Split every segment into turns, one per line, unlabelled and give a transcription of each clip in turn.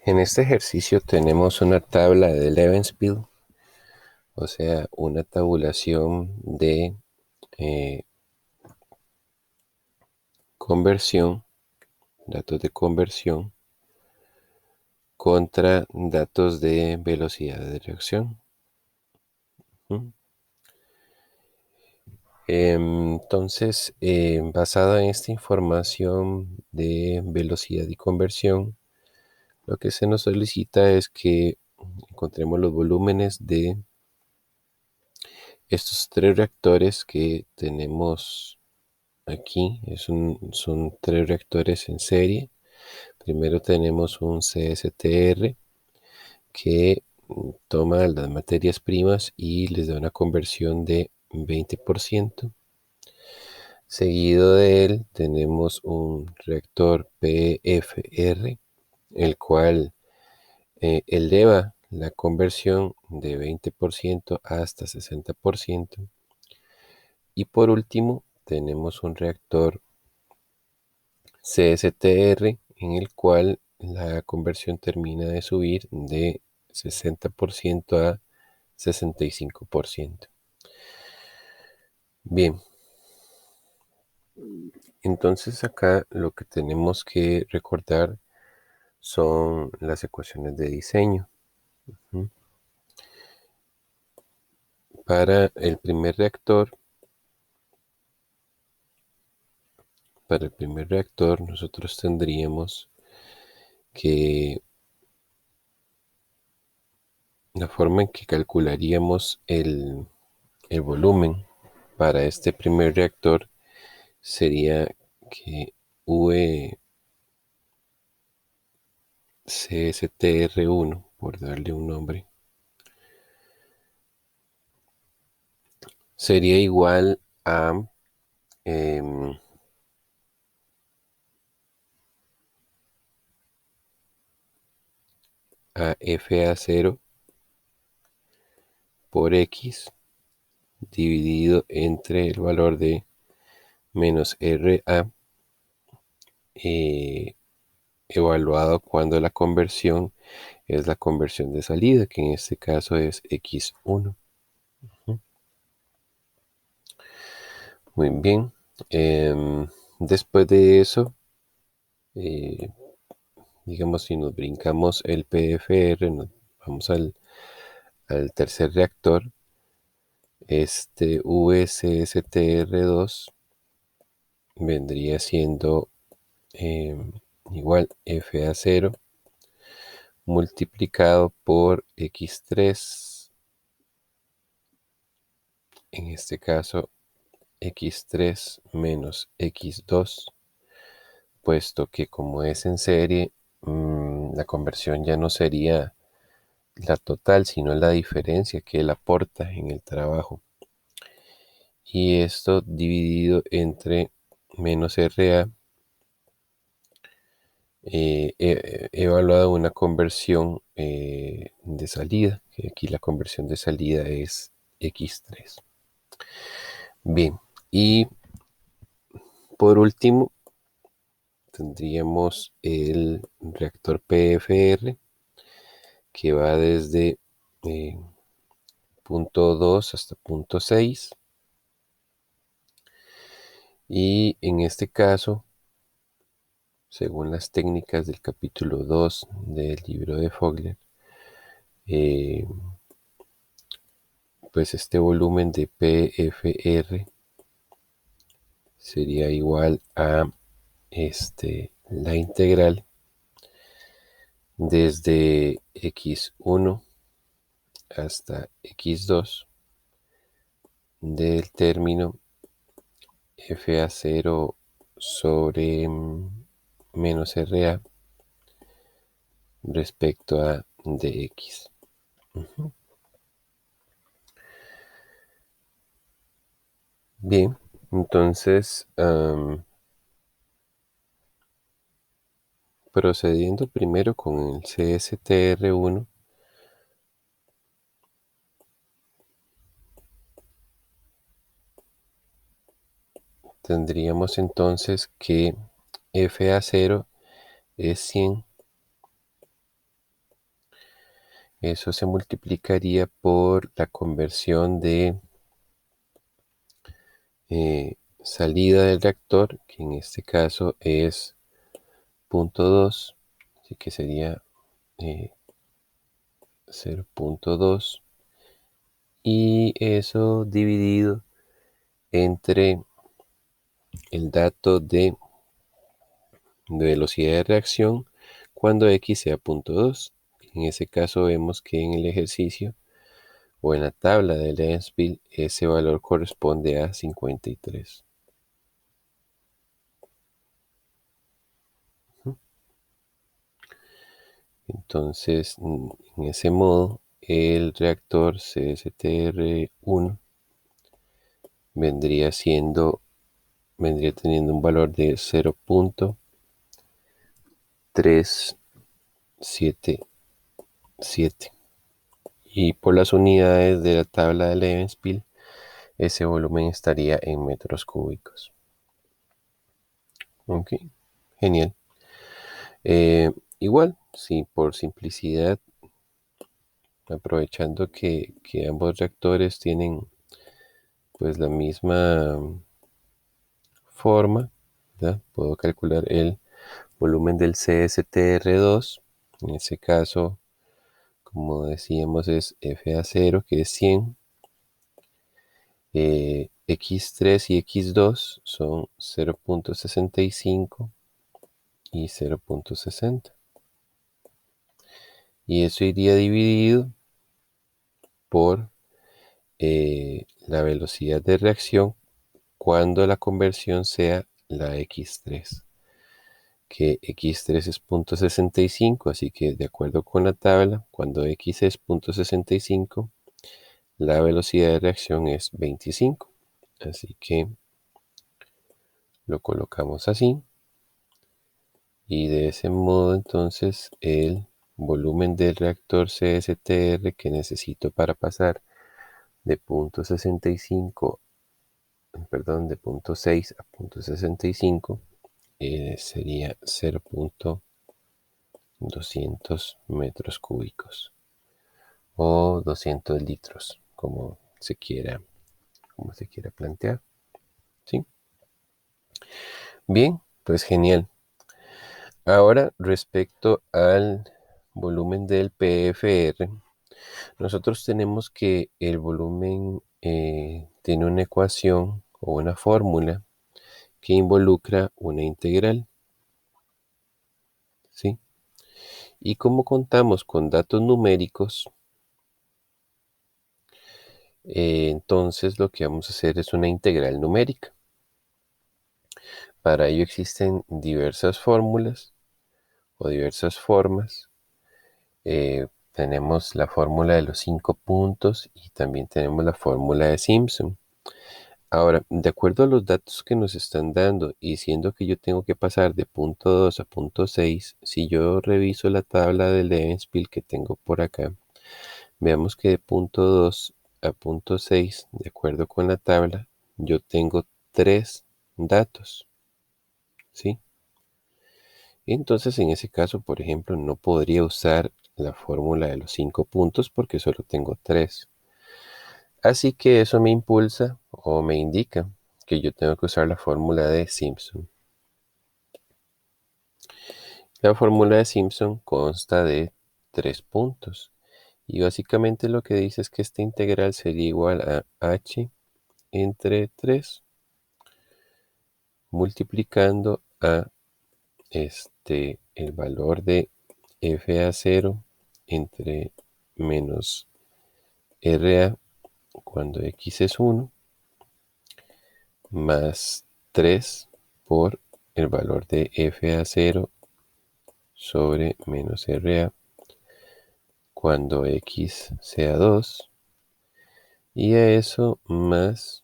En este ejercicio tenemos una tabla de Levenspiel, o sea, una tabulación de eh, conversión, datos de conversión contra datos de velocidad de reacción. ¿Mm? Entonces, basada en esta información de velocidad y conversión, lo que se nos solicita es que encontremos los volúmenes de estos tres reactores que tenemos aquí. Son tres reactores en serie. Primero tenemos un CSTR que toma las materias primas y les da una conversión de 20%. Seguido de él tenemos un reactor PFR, el cual eleva la conversión de 20% hasta 60%. Y por último tenemos un reactor CSTR en el cual la conversión termina de subir de 60% a 65%. Bien, entonces acá lo que tenemos que recordar son las ecuaciones de diseño. Para el primer reactor, nosotros tendríamos que la forma en que calcularíamos el volumen para este primer reactor sería que VCSTR1, por darle un nombre, sería igual em, a FA0 por X dividido entre el valor de menos RA eh, evaluado cuando la conversión es la conversión de salida, que en este caso es X1. Muy bien. Después de eso, eh, digamos, si nos brincamos el PFR, nos vamos al tercer reactor. Este VCSTR2 vendría siendo igual FA0 multiplicado por X3, en este caso X3 menos X2, puesto que como es en serie, la conversión ya no sería la total, sino la diferencia que él aporta en el trabajo. Y esto dividido entre menos RA, he evaluado una conversión de salida, que aquí la conversión de salida es X3. Bien, y por último tendríamos el reactor PFR que va desde eh, punto 2 hasta punto 6, y en este caso, según las técnicas del capítulo 2 del libro de Fogler, eh, pues este volumen de PFR sería igual a la integral desde x1 hasta x2 del término FA0 sobre menos RA respecto a dx. Bien, entonces procediendo primero con el CSTR1, tendríamos entonces que FA0 es 100 Eso se multiplicaría por la conversión de salida del reactor, que en este caso es 0.2, así que sería 0.2, y eso dividido entre el dato de velocidad de reacción cuando x sea 0.2. En ese caso vemos que en el ejercicio o en la tabla de Lensville ese valor corresponde a 53. Entonces, en ese modo, el reactor CSTR1 vendría teniendo un valor de 0.377. Y por las unidades de la tabla de Levenspiel, ese volumen estaría en metros cúbicos. Ok, genial. Igual, si por simplicidad, aprovechando que ambos reactores tienen pues la misma forma, ¿verdad? Puedo calcular el volumen del CSTR2. En ese caso, como decíamos, es FA0, que es 100. X3 y X2 son 0.65 y 0.60. Y eso iría dividido por la velocidad de reacción cuando la conversión sea la X3, que X3 es 0.65, así que de acuerdo con la tabla, cuando X es 0.65, la velocidad de reacción es 25. Así que lo colocamos así, y de ese modo entonces el volumen del reactor CSTR que necesito para pasar de 0.65, perdón, de 0.6 a 0.65 sería 0.200 metros cúbicos o 200 litros, como se quiera plantear. ¿Sí? Bien, pues genial. Ahora, respecto al volumen del PFR, nosotros tenemos que el volumen tiene una ecuación o una fórmula que involucra una integral, ¿sí? Y como contamos con datos numéricos, entonces lo que vamos a hacer es una integral numérica. Para ello existen diversas fórmulas o diversas formas. Tenemos la fórmula de los 5 puntos y también tenemos la fórmula de Simpson. Ahora, de acuerdo a los datos que nos están dando y siendo que yo tengo que pasar de punto 2 a punto 6, si yo reviso la tabla de Levenspiel que tengo por acá, veamos que de punto 2 a punto 6, de acuerdo con la tabla, yo tengo 3 datos, ¿sí? Entonces, en ese caso, por ejemplo, no podría usar la fórmula de los 5 puntos porque solo tengo 3. Así que eso me impulsa o me indica que yo tengo que usar la fórmula de Simpson. La fórmula de Simpson consta de 3 puntos y básicamente lo que dice es que esta integral sería igual a h entre 3 multiplicando a el valor de FA0 entre menos RA cuando x es 1 más 3 por el valor de FA0 sobre menos RA cuando x sea 2, y a eso más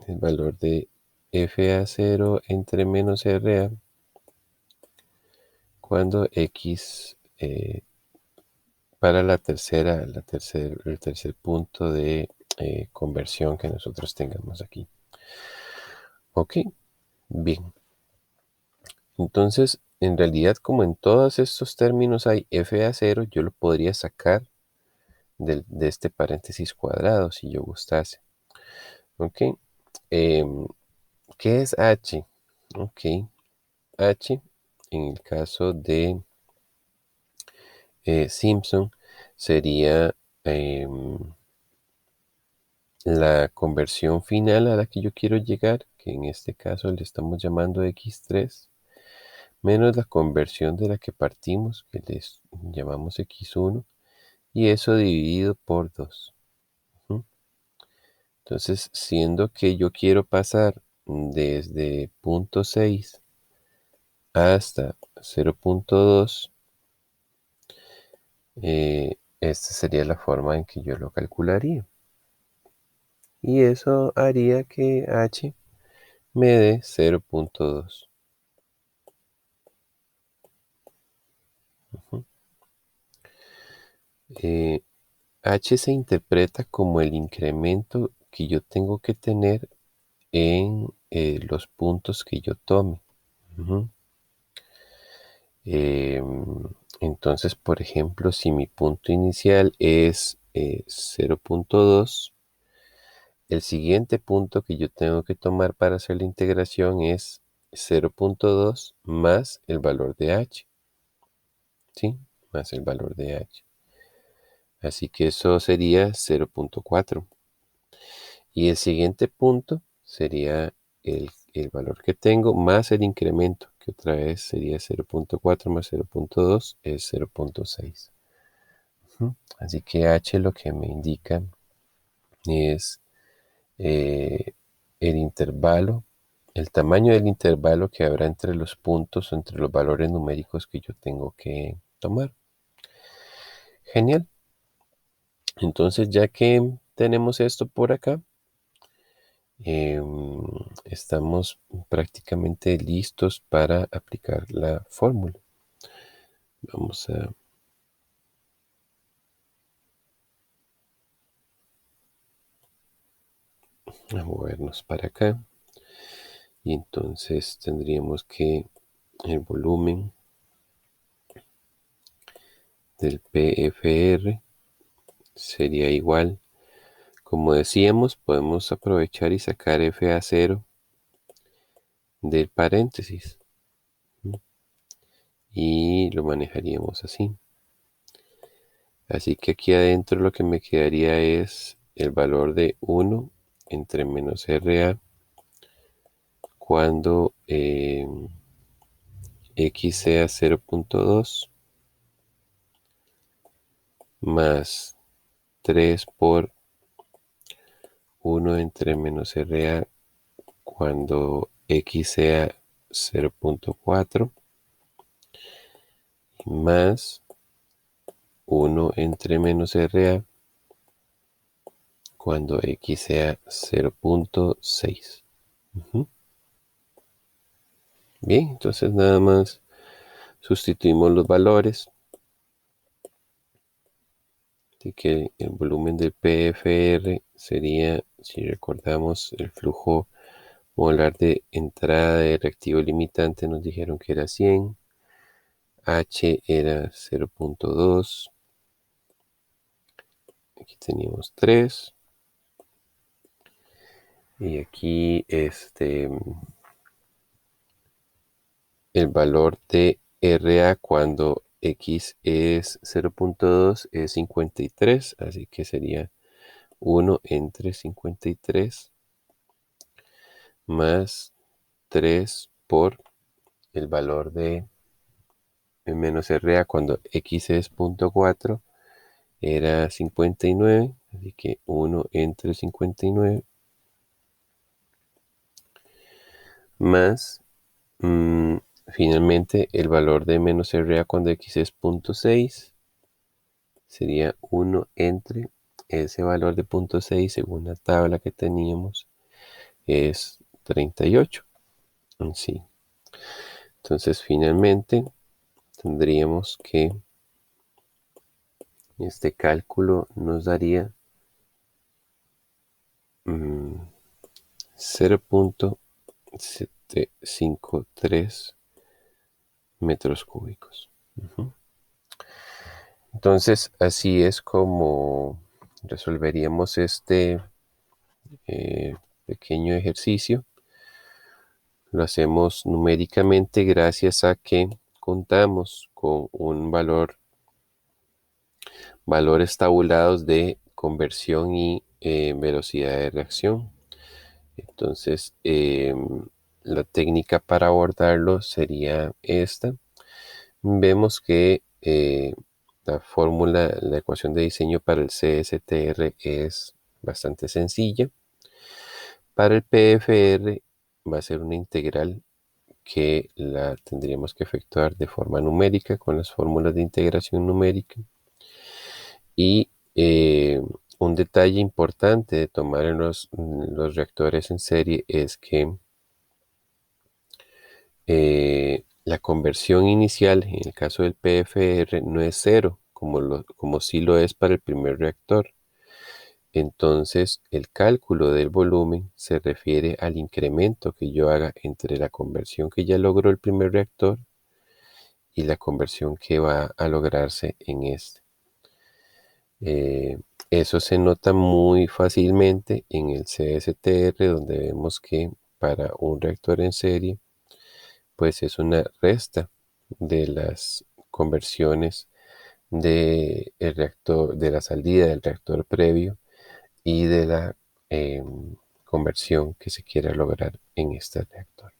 el valor de FA0 entre menos RA cuando x para el tercer punto de conversión que nosotros tengamos aquí. Ok, bien. Entonces, en realidad, como en todos estos términos hay f a 0, yo lo podría sacar de este paréntesis cuadrado si yo gustase. ¿Ok? Em, ¿Qué es h? Ok, h en el caso de Simpson sería la conversión final a la que yo quiero llegar, que en este caso le estamos llamando x3, menos la conversión de la que partimos, que les llamamos x1, y eso dividido por 2. Entonces, siendo que yo quiero pasar desde punto 6 hasta 0.2, esta sería la forma en que yo lo calcularía. Y eso haría que h me dé 0.2. H se interpreta como el incremento que yo tengo que tener en los puntos que yo tome. Entonces, por ejemplo, si mi punto inicial es 0.2, el siguiente punto que yo tengo que tomar para hacer la integración es 0.2 más el valor de h, ¿sí? Más el valor de h. Así que eso sería 0.4. Y el siguiente punto sería el valor que tengo más el incremento, que otra vez sería 0.4 más 0.2 es 0.6. Así que h lo que me indica es el intervalo, el tamaño del intervalo que habrá entre los puntos o entre los valores numéricos que yo tengo que tomar. Genial. Entonces, ya que tenemos esto por acá, estamos prácticamente listos para aplicar la fórmula. Vamos a movernos para acá. Y entonces tendríamos que el volumen del PFR sería igual. Como decíamos, podemos aprovechar y sacar F a 0 del paréntesis. Y lo manejaríamos así. Así que aquí adentro lo que me quedaría es el valor de 1 entre menos RA cuando x sea 0.2 más 3 por 1 entre menos RA cuando x sea 0.4 más 1 entre menos RA cuando x sea 0.6. Bien, entonces nada más sustituimos los valores. Así que el volumen del PFR sería, si recordamos, el flujo molar de entrada de reactivo limitante, nos dijeron que era 100. H era 0.2. Aquí teníamos 3. Y aquí el valor de RA cuando X es 0.2 es 53. Así que sería 1 entre 53 más 3 por el valor de menos RA cuando X es 0.4 era 59, así que 1 entre 59 más finalmente el valor de menos RA cuando X es 0.6 sería 1 entre ese valor de 0.6 según la tabla que teníamos es 38. Sí. Entonces finalmente tendríamos que este cálculo nos daría 0.753 metros cúbicos. Ujú. Entonces, así es como resolveríamos este eh, pequeño ejercicio. Lo hacemos numéricamente gracias a que contamos con un valores tabulados de conversión y velocidad de reacción. Entonces, la técnica para abordarlo sería esta. Vemos que la fórmula, la ecuación de diseño para el CSTR es bastante sencilla. Para el PFR va a ser una integral que la tendríamos que efectuar de forma numérica con las fórmulas de integración numérica. Y un detalle importante de tomar en los reactores en serie es que la conversión inicial, en el caso del PFR, no es cero, como sí lo es para el primer reactor. Entonces, el cálculo del volumen se refiere al incremento que yo haga entre la conversión que ya logró el primer reactor y la conversión que va a lograrse en este. Eh, Eso se nota muy fácilmente en el CSTR, donde vemos que para un reactor en serie, pues es una resta de las conversiones del reactor, de la salida del reactor previo y de la conversión que se quiera lograr en este reactor.